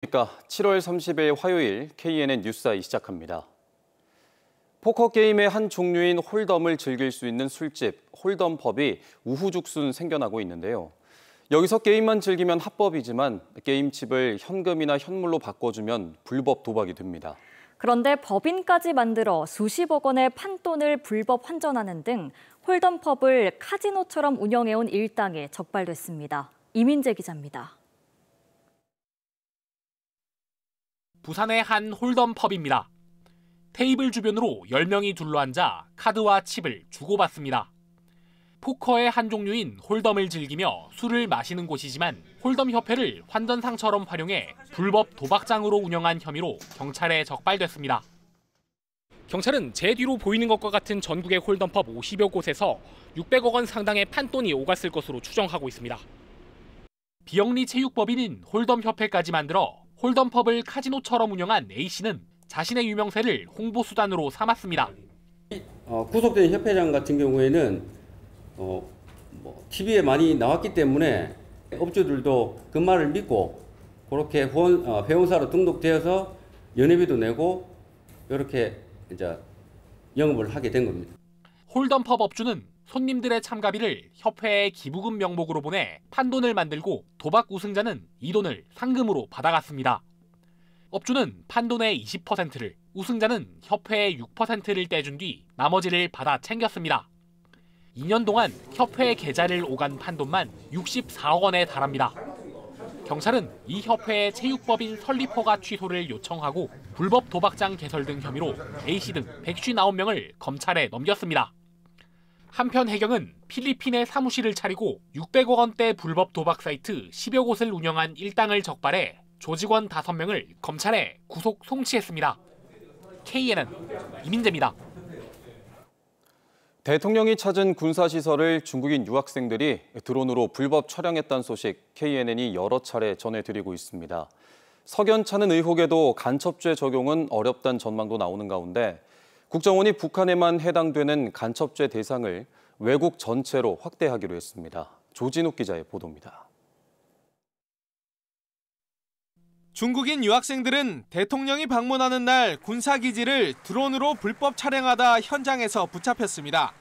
그러니까 7월 30일 화요일 KNN 뉴스아이 시작합니다. 포커 게임의 한 종류인 홀덤을 즐길 수 있는 술집, 홀덤펍이 우후죽순 생겨나고 있는데요. 여기서 게임만 즐기면 합법이지만 게임칩을 현금이나 현물로 바꿔주면 불법 도박이 됩니다. 그런데 법인까지 만들어 수십억 원의 판돈을 불법 환전하는 등 홀덤펍을 카지노처럼 운영해온 일당이 적발됐습니다. 이민재 기자입니다. 부산의 한 홀덤펍입니다. 테이블 주변으로 10명이 둘러앉아 카드와 칩을 주고받습니다. 포커의 한 종류인 홀덤을 즐기며 술을 마시는 곳이지만 홀덤협회를 환전상처럼 활용해 불법 도박장으로 운영한 혐의로 경찰에 적발됐습니다. 경찰은 제 뒤로 보이는 것과 같은 전국의 홀덤펍 50여 곳에서 600억 원 상당의 판돈이 오갔을 것으로 추정하고 있습니다. 비영리 체육법인인 홀덤협회까지 만들어 홀덤펍을 카지노처럼 운영한 A씨는 자신의 유명세를 홍보수단으로 삼았습니다. 구속된 협회장 같은 경우에는 TV에 많이 나왔기 때문에 업주들도 그 말을 믿고 그렇게 회원사로 등록되어서 연회비도 내고 이렇게 이제 영업을 하게 된 겁니다. 홀덤펍 업주는 손님들의 참가비를 협회에 기부금 명목으로 보내 판돈을 만들고 도박 우승자는 이 돈을 상금으로 받아갔습니다. 업주는 판돈의 20%를, 우승자는 협회의 6%를 떼준 뒤 나머지를 받아 챙겼습니다. 2년 동안 협회 계좌를 오간 판돈만 64억 원에 달합니다. 경찰은 이 협회의 체육법인 설립허가 취소를 요청하고 불법 도박장 개설 등 혐의로 A씨 등 159명을 검찰에 넘겼습니다. 한편 해경은 필리핀에 사무실을 차리고 600억 원대 불법 도박 사이트 10여 곳을 운영한 일당을 적발해 조직원 5명을 검찰에 구속 송치했습니다. KNN 이민재입니다. 대통령이 찾은 군사시설을 중국인 유학생들이 드론으로 불법 촬영했다는 소식 KNN이 여러 차례 전해드리고 있습니다. 석연찮은 의혹에도 간첩죄 적용은 어렵다는 전망도 나오는 가운데 국정원이 북한에만 해당되는 간첩죄 대상을 외국 전체로 확대하기로 했습니다. 조진욱 기자의 보도입니다. 중국인 유학생들은 대통령이 방문하는 날 군사기지를 드론으로 불법 촬영하다 현장에서 붙잡혔습니다.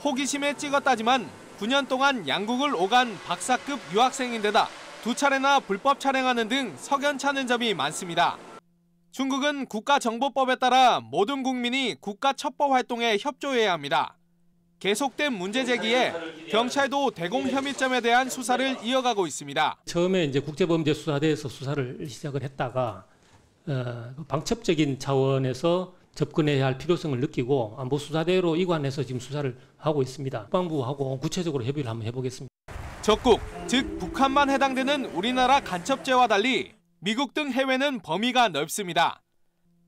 호기심에 찍었다지만 9년 동안 양국을 오간 박사급 유학생인데다 2차례나 불법 촬영하는 등 석연찮은 점이 많습니다. 중국은 국가정보법에 따라 모든 국민이 국가첩보 활동에 협조해야 합니다. 계속된 문제 제기에 경찰도 대공 혐의점에 대한 수사를 이어가고 있습니다. 처음에 이제 국제범죄수사대에서 수사를 시작을 했다가 방첩적인 차원에서 접근해야 할 필요성을 느끼고 안보수사대로 이관해서 지금 수사를 하고 있습니다. 국방부하고 구체적으로 협의를 한번 해보겠습니다. 적국, 즉 북한만 해당되는 우리나라 간첩죄와 달리 미국 등 해외는 범위가 넓습니다.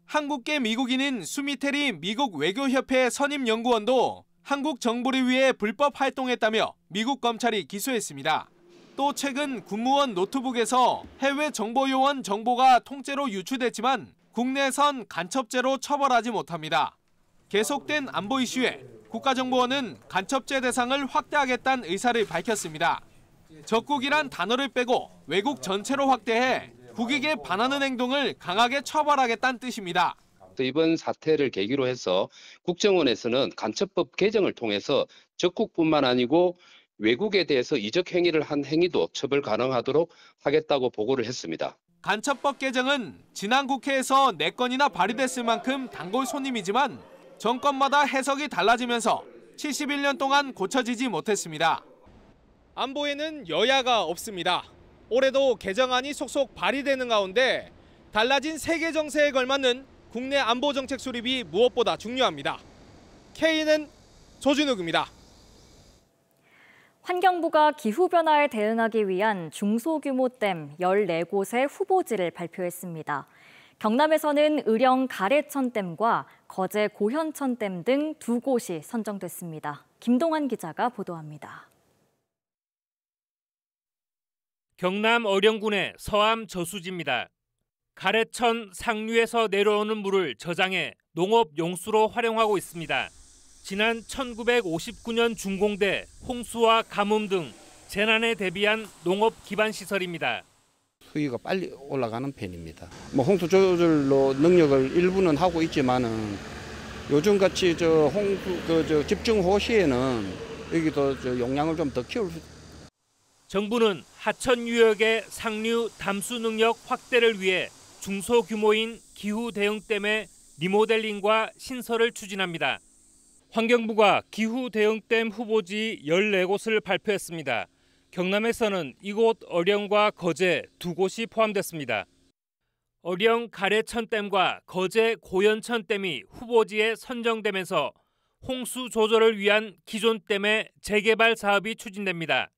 한국계 미국인인 수미테리 미국 외교협회 선임연구원도 한국 정부를 위해 불법 활동했다며 미국 검찰이 기소했습니다. 또 최근 군무원 노트북에서 해외 정보요원 정보가 통째로 유출됐지만 국내선 간첩죄로 처벌하지 못합니다. 계속된 안보 이슈에 국가정보원은 간첩죄 대상을 확대하겠다는 의사를 밝혔습니다. 적국이란 단어를 빼고 외국 전체로 확대해 국익에 반하는 행동을 강하게 처벌하겠다는 뜻입니다. 이번 사태를 계기로 해서 국정원에서는 간첩법 개정을 통해서 적국뿐만 아니고 외국에 대해서 이적 행위를 한 행위도 처벌 가능하도록 하겠다고 보고를 했습니다. 간첩법 개정은 지난 국회에서 4건이나 발의됐을 만큼 단골 손님이지만 정권마다 해석이 달라지면서 71년 동안 고쳐지지 못했습니다. 안보에는 여야가 없습니다. 올해도 개정안이 속속 발의되는 가운데 달라진 세계 정세에 걸맞는 국내 안보 정책 수립이 무엇보다 중요합니다. KNN 조진욱입니다. 환경부가 기후변화에 대응하기 위한 중소규모 댐 14곳의 후보지를 발표했습니다. 경남에서는 의령 가래천댐과 거제 고현천댐 등 2곳이 선정됐습니다. 김동환 기자가 보도합니다. 경남 의령군의 서암 저수지입니다. 가래천 상류에서 내려오는 물을 저장해 농업 용수로 활용하고 있습니다. 지난 1959년 준공돼 홍수와 가뭄 등 재난에 대비한 농업 기반 시설입니다. 수위가 빨리 올라가는 편입니다. 뭐 홍수 조절로 능력을 일부는 하고 있지만은 요즘같이 홍수 집중호 시에는 여기도 용량을 좀 더 키울 수. 정부는 하천 유역의 상류 담수 능력 확대를 위해 중소규모인 기후 대응댐의 리모델링과 신설을 추진합니다. 환경부가 기후 대응댐 후보지 14곳을 발표했습니다. 경남에서는 이곳 어령과 거제 두 곳이 포함됐습니다. 어령 가래천댐과 거제 고연천댐이 후보지에 선정되면서 홍수 조절을 위한 기존 댐의 재개발 사업이 추진됩니다.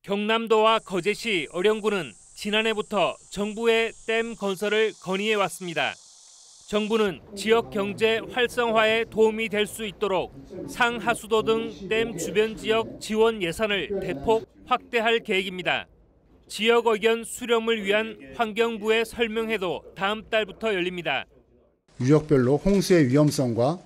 경남도와 거제시 어령군은 지난해부터 정부의 댐 건설을 건의해 왔습니다. 정부는 지역 경제 활성화에 도움이 될 수 있도록 상하수도 등 댐 주변 지역 지원 예산을 대폭 확대할 계획입니다. 지역 의견 수렴을 위한 환경부의 설명회도 다음 달부터 열립니다. 유역별로 홍수의 위험성과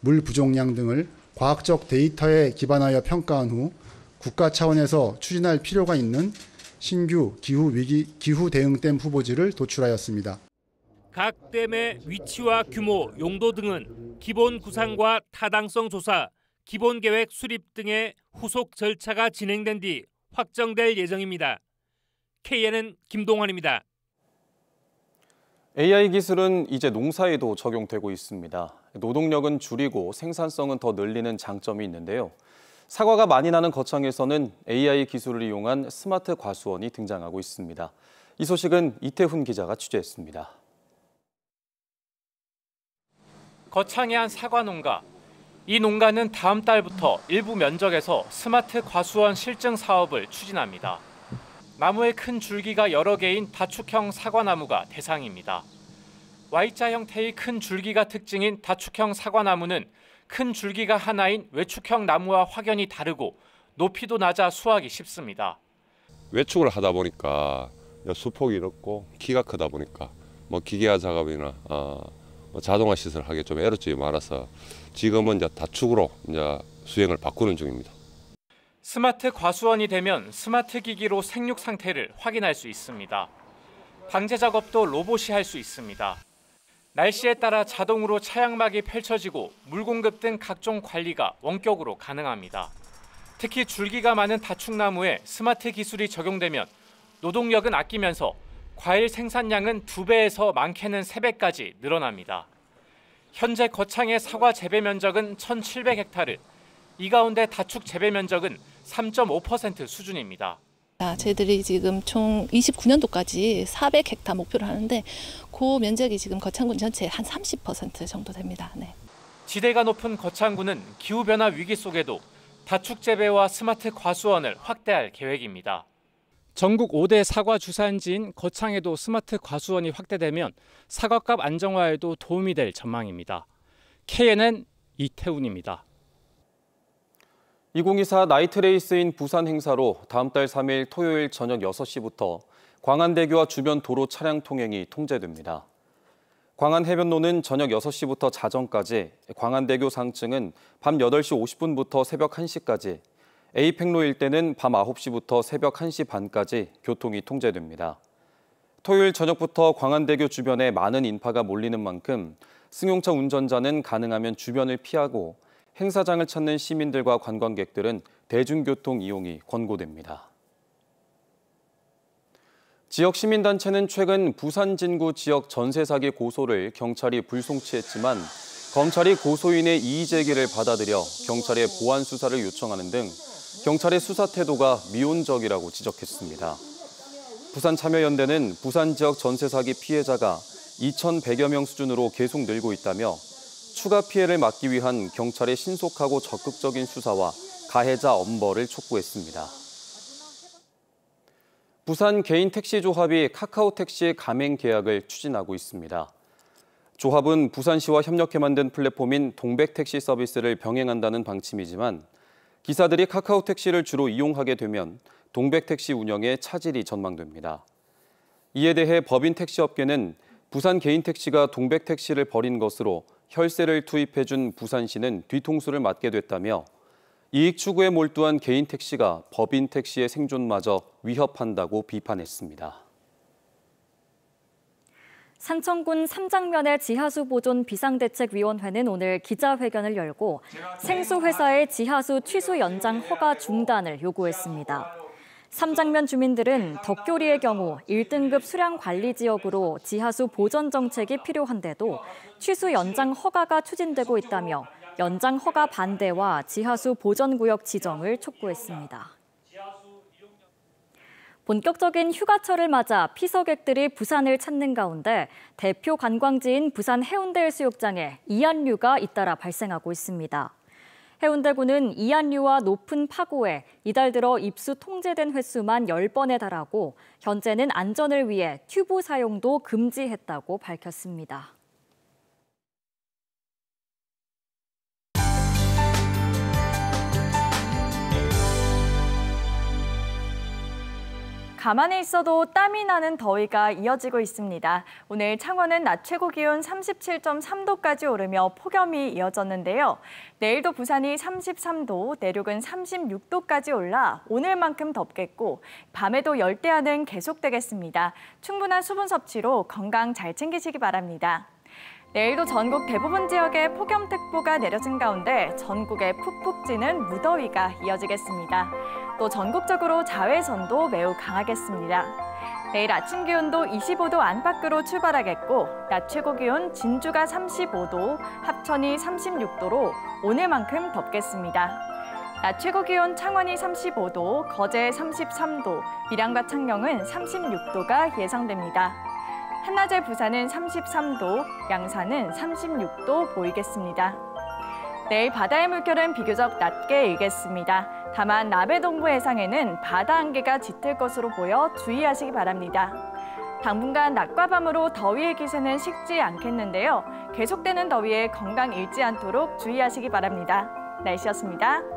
물 부족량 등을 과학적 데이터에 기반하여 평가한 후 국가 차원에서 추진할 필요가 있는 신규 기후 대응댐 후보지를 도출하였습니다. 각 댐의 위치와 규모, 용도 등은 기본 구상과 타당성 조사, 기본 계획 수립 등의 후속 절차가 진행된 뒤 확정될 예정입니다. KNN 김동환입니다. AI 기술은 이제 농사에도 적용되고 있습니다. 노동력은 줄이고 생산성은 더 늘리는 장점이 있는데요. 사과가 많이 나는 거창에서는 AI 기술을 이용한 스마트 과수원이 등장하고 있습니다. 이 소식은 이태훈 기자가 취재했습니다. 거창의 한 사과 농가. 이 농가는 다음 달부터 일부 면적에서 스마트 과수원 실증 사업을 추진합니다. 나무의 큰 줄기가 여러 개인 다축형 사과나무가 대상입니다. Y자 형태의 큰 줄기가 특징인 다축형 사과나무는 큰 줄기가 하나인 외축형 나무와 확연히 다르고 높이도 낮아 수확이 쉽습니다. 외축을 하다 보니까 수폭이 넓고 키가 크다 보니까 기계화 작업이나 자동화 시설을 하기에 좀 애로점이 많아서 지금은 이제 다축으로 수행을 바꾸는 중입니다. 스마트 과수원이 되면 스마트 기기로 생육 상태를 확인할 수 있습니다. 방제 작업도 로봇이 할 수 있습니다. 날씨에 따라 자동으로 차양막이 펼쳐지고 물 공급 등 각종 관리가 원격으로 가능합니다. 특히 줄기가 많은 다축나무에 스마트 기술이 적용되면 노동력은 아끼면서 과일 생산량은 2배에서 많게는 3배까지 늘어납니다. 현재 거창의 사과 재배 면적은 1,700헥타르, 이 가운데 다축 재배 면적은 3.5% 수준입니다. 저희들이 지금 총 29년도까지 400헥타 목표를 하는데 그 면적이 지금 거창군 전체의 한 30% 정도 됩니다. 네. 지대가 높은 거창군은 기후변화 위기 속에도 다축 재배와 스마트 과수원을 확대할 계획입니다. 전국 5대 사과 주산지인 거창에도 스마트 과수원이 확대되면 사과값 안정화에도 도움이 될 전망입니다. KNN 이태훈입니다. 2024 나이트 레이스인 부산 행사로 다음 달 3일 토요일 저녁 6시부터 광안대교와 주변 도로 차량 통행이 통제됩니다. 광안 해변로는 저녁 6시부터 자정까지, 광안대교 상층은 밤 8시 50분부터 새벽 1시까지, A팽로 일대는 밤 9시부터 새벽 1시 반까지 교통이 통제됩니다. 토요일 저녁부터 광안대교 주변에 많은 인파가 몰리는 만큼 승용차 운전자는 가능하면 주변을 피하고 행사장을 찾는 시민들과 관광객들은 대중교통 이용이 권고됩니다. 지역 시민단체는 최근 부산 진구 지역 전세 사기 고소를 경찰이 불송치했지만 검찰이 고소인의 이의 제기를 받아들여 경찰에 보완 수사를 요청하는 등 경찰의 수사 태도가 미온적이라고 지적했습니다. 부산참여연대는 부산 지역 전세 사기 피해자가 2,100여 명 수준으로 계속 늘고 있다며 추가 피해를 막기 위한 경찰의 신속하고 적극적인 수사와 가해자 엄벌을 촉구했습니다. 부산 개인 택시 조합이 카카오택시 가맹 계약을 추진하고 있습니다. 조합은 부산시와 협력해 만든 플랫폼인 동백택시 서비스를 병행한다는 방침이지만 기사들이 카카오택시를 주로 이용하게 되면 동백택시 운영에 차질이 전망됩니다. 이에 대해 법인택시업계는 부산 개인택시가 동백택시를 벌인 것으로 혈세를 투입해준 부산시는 뒤통수를 맞게 됐다며 이익 추구에 몰두한 개인택시가 법인택시의 생존마저 위협한다고 비판했습니다. 산청군 삼장면의 지하수 보존 비상대책위원회는 오늘 기자회견을 열고 생수회사의 지하수 취수 연장 허가 중단을 요구했습니다. 삼장면 주민들은 덕교리의 경우 1등급 수량 관리 지역으로 지하수 보전 정책이 필요한데도 취수 연장 허가가 추진되고 있다며 연장 허가 반대와 지하수 보전구역 지정을 촉구했습니다. 본격적인 휴가철을 맞아 피서객들이 부산을 찾는 가운데 대표 관광지인 부산 해운대 해수욕장에 이한류가 잇따라 발생하고 있습니다. 해운대구는 이한류와 높은 파고에 이달 들어 입수 통제된 횟수만 10번에 달하고 현재는 안전을 위해 튜브 사용도 금지했다고 밝혔습니다. 가만히 있어도 땀이 나는 더위가 이어지고 있습니다. 오늘 창원은 낮 최고 기온 37.3도까지 오르며 폭염이 이어졌는데요. 내일도 부산이 33도, 내륙은 36도까지 올라 오늘만큼 덥겠고 밤에도 열대야는 계속되겠습니다. 충분한 수분 섭취로 건강 잘 챙기시기 바랍니다. 내일도 전국 대부분 지역에 폭염특보가 내려진 가운데 전국에 푹푹 찌는 무더위가 이어지겠습니다. 또 전국적으로 자외선도 매우 강하겠습니다. 내일 아침 기온도 25도 안팎으로 출발하겠고 낮 최고 기온 진주가 35도, 합천이 36도로 오늘만큼 덥겠습니다. 낮 최고 기온 창원이 35도, 거제 33도, 밀양과 창녕은 36도가 예상됩니다. 한낮에 부산은 33도, 양산은 36도 보이겠습니다. 내일 바다의 물결은 비교적 낮게 일겠습니다. 다만 남해 동부 해상에는 바다 안개가 짙을 것으로 보여 주의하시기 바랍니다. 당분간 낮과 밤으로 더위의 기세는 식지 않겠는데요. 계속되는 더위에 건강 잃지 않도록 주의하시기 바랍니다. 날씨였습니다.